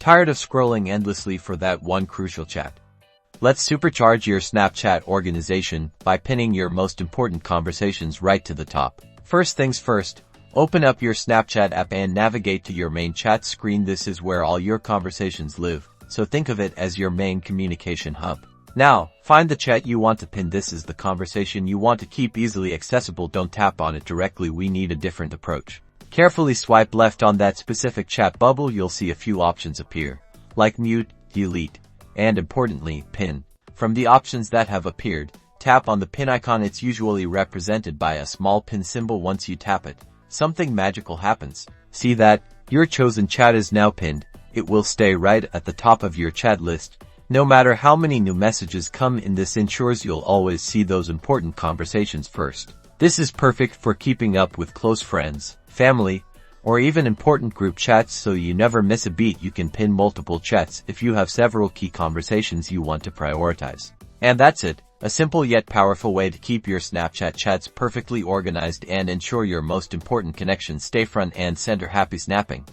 Tired of scrolling endlessly for that one crucial chat? Let's supercharge your Snapchat organization by pinning your most important conversations right to the top. First things first, open up your Snapchat app and navigate to your main chat screen. This is where all your conversations live, so think of it as your main communication hub. Now, find the chat you want to pin. This is the conversation you want to keep easily accessible. Don't tap on it directly. We need a different approach. Carefully swipe left on that specific chat bubble. You'll see a few options appear, like mute, delete, and importantly, pin. From the options that have appeared, tap on the pin icon. It's usually represented by a small pin symbol. Once you tap it, something magical happens. See that? Your chosen chat is now pinned. It will stay right at the top of your chat list, no matter how many new messages come in. This ensures you'll always see those important conversations first. This is perfect for keeping up with close friends, family, or even important group chats so you never miss a beat. You can pin multiple chats if you have several key conversations you want to prioritize. And that's it, a simple yet powerful way to keep your Snapchat chats perfectly organized and ensure your most important connections stay front and center. Happy snapping!